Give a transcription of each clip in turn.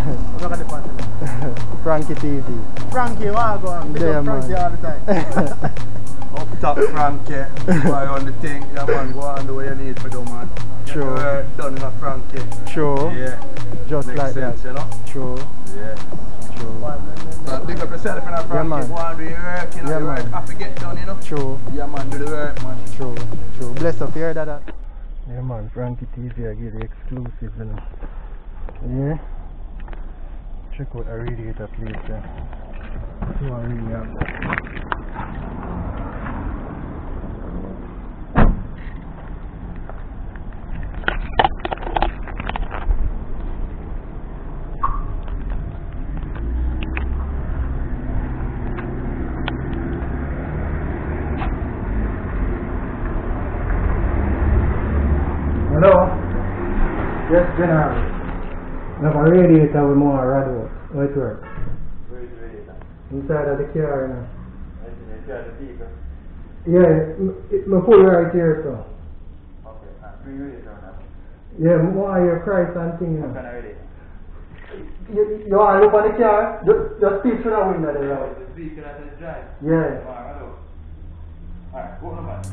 I'm not going to Frankie TV. Frankie, what go on? Big up Frankie all the time. Up top Frankie, why on the thing, yeah man, go on do what you need to do man. True. Done in a Frankie. True. Yeah. Just makes like sense, that. You know? True. Yeah. True. Big up yourself in a Frankie, yeah, man. go on do your work, you know, the work have to get done, you know? True. Yeah man, do the work man. True. True. Bless up, hear that? Yeah man, Frankie TV, I give the exclusive, you know. Yeah. Check out a radiator place there. So I really have that. Hello? Yes, General. I have a radiator with more radio. How it works? Where is the radiator? Inside of the car, you know. Inside the vehicle? Yeah, my full right here, so. Okay, bring radiator now. Yeah, more your price and thing, you know. What kind of radiator? You want to look on the car? Just speak through the window there, right? The vehicle that is drive? Yeah. Alright, go on back.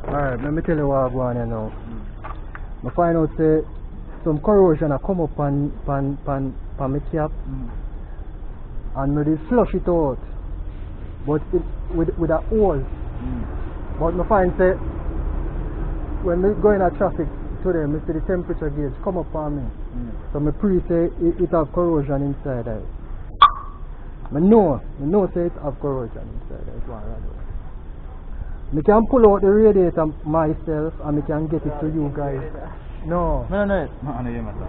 Alright, let me tell you what I'm going on now. I find out say some corrosion has come up on my cap and I did flush it out, but with a hose. But I find say when I go in a traffic today, I see the temperature gauge come up on me. So I pre say it have corrosion inside it. I know say it have corrosion inside it. I can pull out the radiator myself and I can get it to you guys. No. No, not on the matter.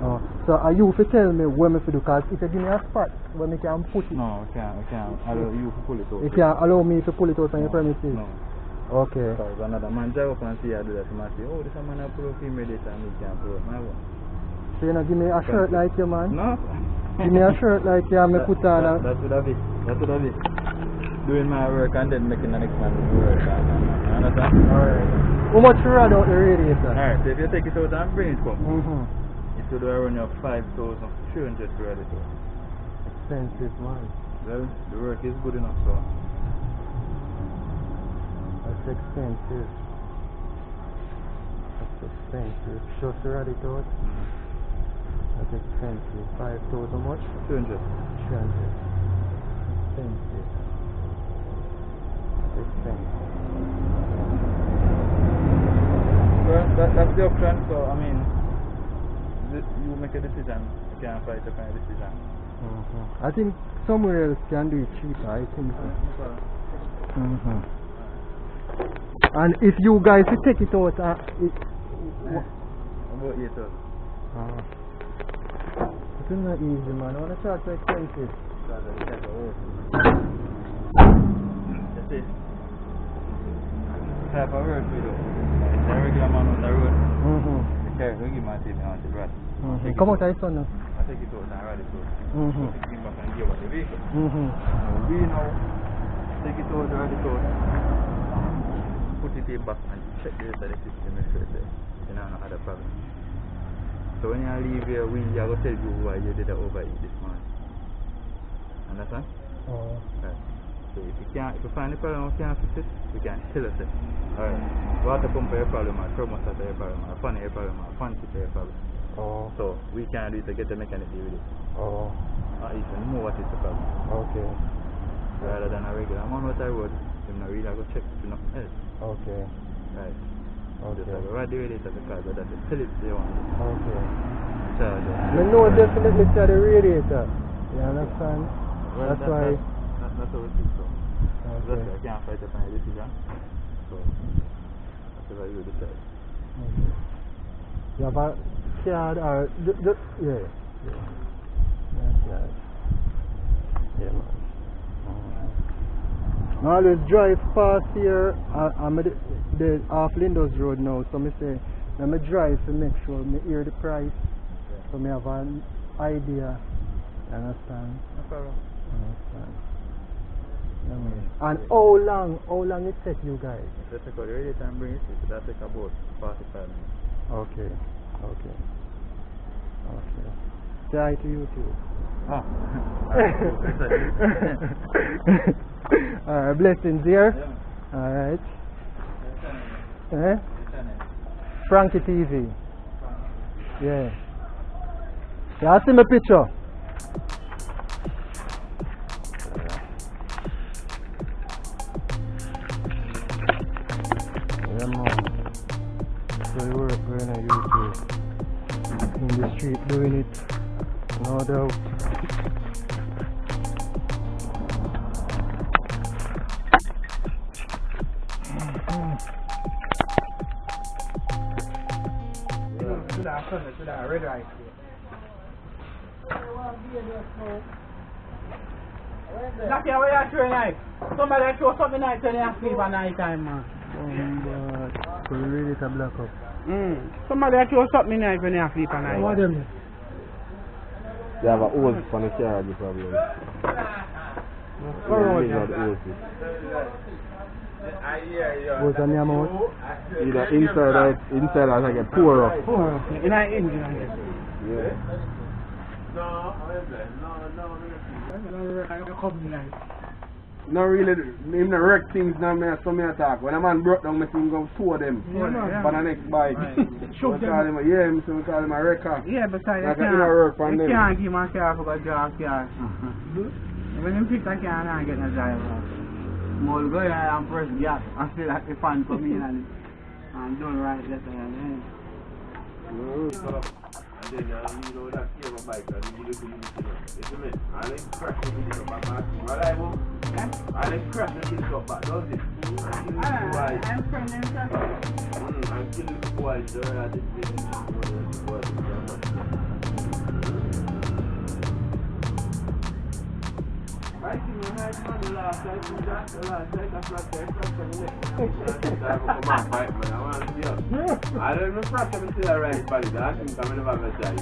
Oh. So are you to tell me where me to do? Because if you give me a spot where I can put it. No, I can't allow you to pull it out. You can't allow me to pull it out on your premises? No. Okay. Because another man drive up and see I do that, and I say, oh, this man I pull out him radiator and he can't pull out my one. So you know, give me a shirt like you, man? No. Give me a shirt like you and me put on a... That's what I be. That's what I be. Doing my work and then making the next man work. You understand? Alright. How much you run out the radiator? Alright, so if you take it out and bring it come, it should run you 5,300 for radiator. Expensive, man. Well, the work is good enough, so. That's expensive. That's expensive. Just the radiator? That's expensive. 5,000 much? 200. 300. Expensive. Expensive. Well, that's the option, so I mean, you make a decision. You can't fight a final decision. I think somewhere else can do it cheaper, I think so. And if you guys take it out, About 8,000. It's not easy, man. I want to charge so expensive. That's it. Type of work we do. It's a regular man on the road. The car don't give my team out the rat. Come out, I saw now. I take it out and ride it out. Take it back and give us the vehicle. Now we now take it out, ride it out, put it in back and check the rest of the system, make sure that you know no other problem. So when you leave here, we are going to tell you why you did overeat this morning. Understand? Right. So if you find the problem, you can't fix it, you can tell us it. Alright. Water pump is a problem, or thermostat is a problem, or fan is a problem, or fan is a problem. So we can do it to get the mechanic deal with it. Or even know what is the problem. Okay. Rather than a regular man out the road, you're not really going to check for nothing else. Okay. Right. Okay. Just like a radiator because that's the Philips they want. Okay. Charge it. I know definitely to the radiator. You understand? Well, that's why. That's how it is. So. Okay. That's why I can't fight the final decision. So that's why you decide. Okay. You have a card or yeah. Yes. Yeah, man. I always drive past here. I'm the off Lindos Road now, so I say, let me drive to make sure I hear the price, so I have an idea. Understand? No problem. Understand. Yeah, man. And how long it take you guys? Just take out the radiator and bring it, so that take about 45 minutes. Okay. Say hi to you too. Ah. Alright, blessings here. Yeah. Alright. Frankie TV. Yeah. Yeah, see my picture. Yeah, man. So we work on YouTube. In the street doing it. No doubt. To that red right That's where you throw knife. Somebody throw something nice when you sleep at night time, man. So we ready to black up. Somebody throw something nice when you sleep at night. What them? They have a hose for the charge problem. What's the name out? Either inside or like a pour up. In our engine, I guess. Yeah. No really, him the wreck things now me so me attack. When a man broke down, me see him go tow them. For the next bike. Shoot them. We call him a wrecker. Yeah, but I Like can't give my car for a drive car. When you pick that car, I get no driver. More go there and press gas. I feel like the fan come in and I'm doing right left hand. And then you know that here on bike and you look at it, you know. I like crash the video back, reliable. I like crash the video back, does it? I'm friendly. I'm killing the boys, so I didn't think it was I think we had money last night, I flat there, I don't know if I'm still right, but I think I'm never die.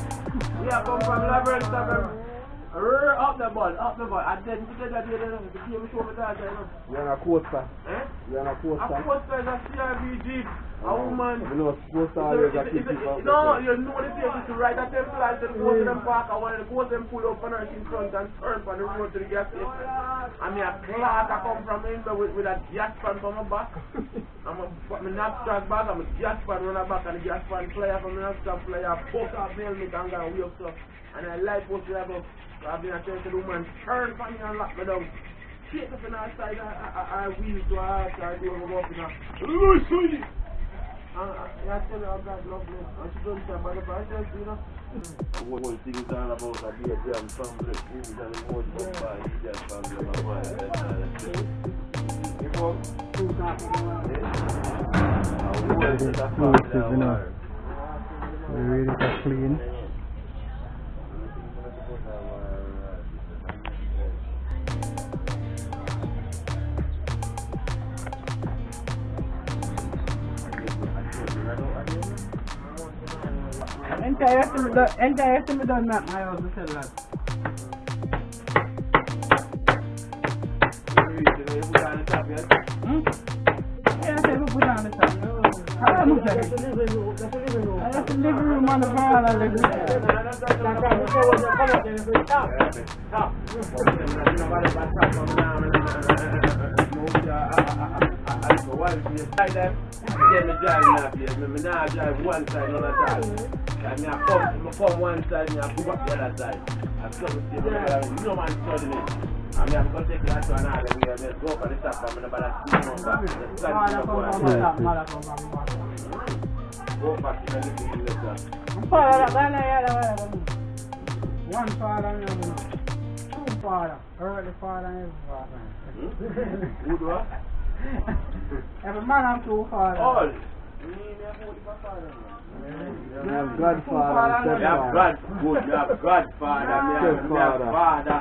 Yeah, come from Labyrinth, up the ball, and then together the game show me that, You're a coaster. You're a coaster. A coaster is a CRBG, a woman. You know, coaster always a keep people. No, you know the place is to ride a temple and then go to them park, and when they go to them pull up on her in front and turn on the road to the gas station. And me a clock I come from India with a gas fan on my back. I'm a knapsack bag, I'm a gas fan on my back, and the gas fan fly up from the knapsack fly up, poke up, nail me down, and wheel up. And I light post it up. I've been telling the woman, turn for me and lock me down. Take up in outside, I wheel to her, I do go up in her. Listen! I tell her I'm not lovely, and she don't say about the process, you know. One thing is all about a beer jam, family, things and the most of my just family, my wife, that's all that's it. You know? We're ready to clean. Entire estimate done that, I also said that. Yeah, I said we put on the top. That's the living room on the veranda. I drive one side, the other side. And I come one side and I move up the other side. I come with the no man studying it. I mean, I'm going to take that to another way and then go for the top. I'm going to balance the back. Go back to the living room. One father and two father. Early father and every father. Who do I? Every man and two fathers. All. We have Godfather and We have God, good, we have Godfather, we have Father.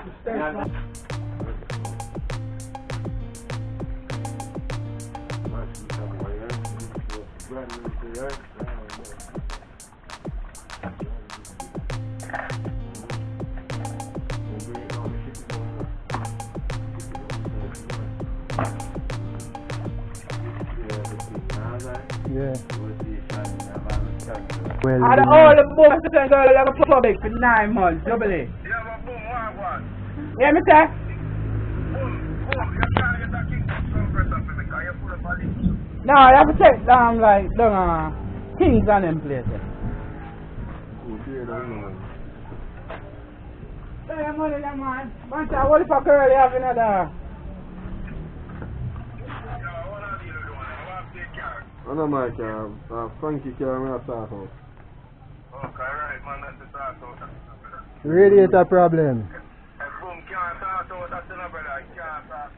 Yeah. Well, all the books are going like a public for 9 months, double it. Yeah, me say? No, I have to take down like Kingston and places. Hey, money, man. Man, what if a girl you have another? I know my car, Frankie car, I'm going to start out. Okay, right, man, that's the start out. Radiator problem. Boom, can't start out, that's the number, I can't start out.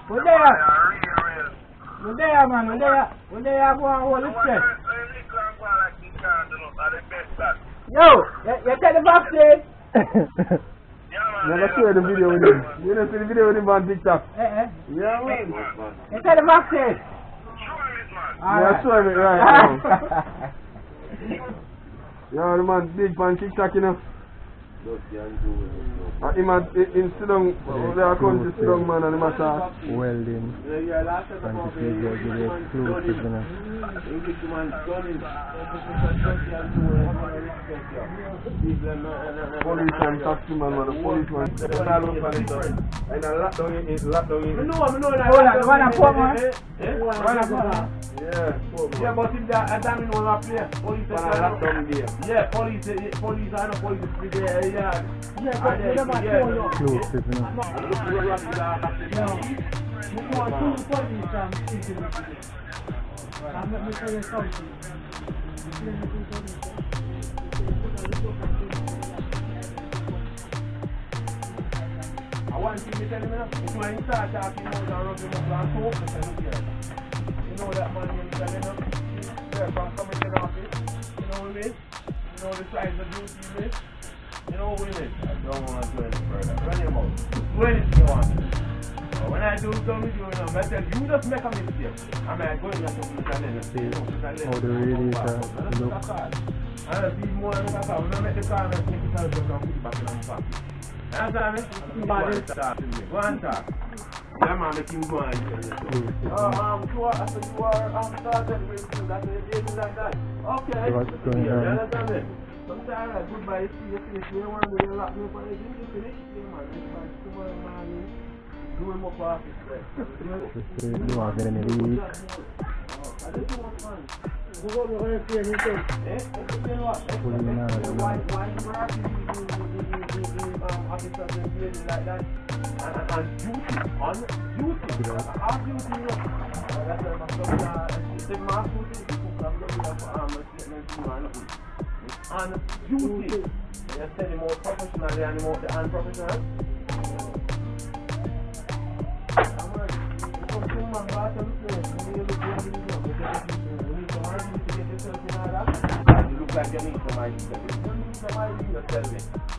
We're there. We're there, man, we're there. We're there, go on, hold the stress. Yo, you take the vaccine? Never share the video with him. You don't see the video with him on TikTok? Yeah, man. you take the vaccine? Yeah, show me right now. Yeah, the man big on TikTok, you know. Him sit down, they are going to sit down, man, and him a talk. Welding. Fancy give you exclusive, you know. Police and taxi man, the policeman. And I lock down in. Hold on, one and four, man. Yeah, Yeah, but if that damn in one play, police and I lock down there. yeah, police I know police is there, yeah. Exclusive, you know. I want to tell you, if you ain't start talking more than rubbing up and focus and look here. You know that man when you tell him, they're from coming to the office, you know what I mean? You know the size of duty you miss? You know what we miss? I don't want to do any further. Run your mouth. Do anything you want. When I do something, you know, I tell you just make a mistake. I mean, I go in there to put it in. See how the radiator look. I don't see more than that. When I make the car, I take it out and put it back in the pocket. Understand me? Go and talk. Yeah, man, make him go and sure, I said you are started with you. That's it, like that. Okay. What's going You on? understand me? Sometimes I goodbye, see you finish. You don't want to do a lot more for it. You finish. Yeah, man. Next time, tomorrow morning, do him up office. You are getting it weak. I just do what's fun. Pulling out, Why you were asking officers and ladies like that? And duty, on duty, off duty, that's the mass duty, on duty. You're telling more professionally and more the unprofessional. You look like you need some ID. You don't need some ID, you tell me. You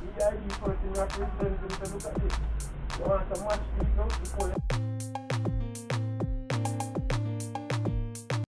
need ID first in your presence and look at this. You want some match people before you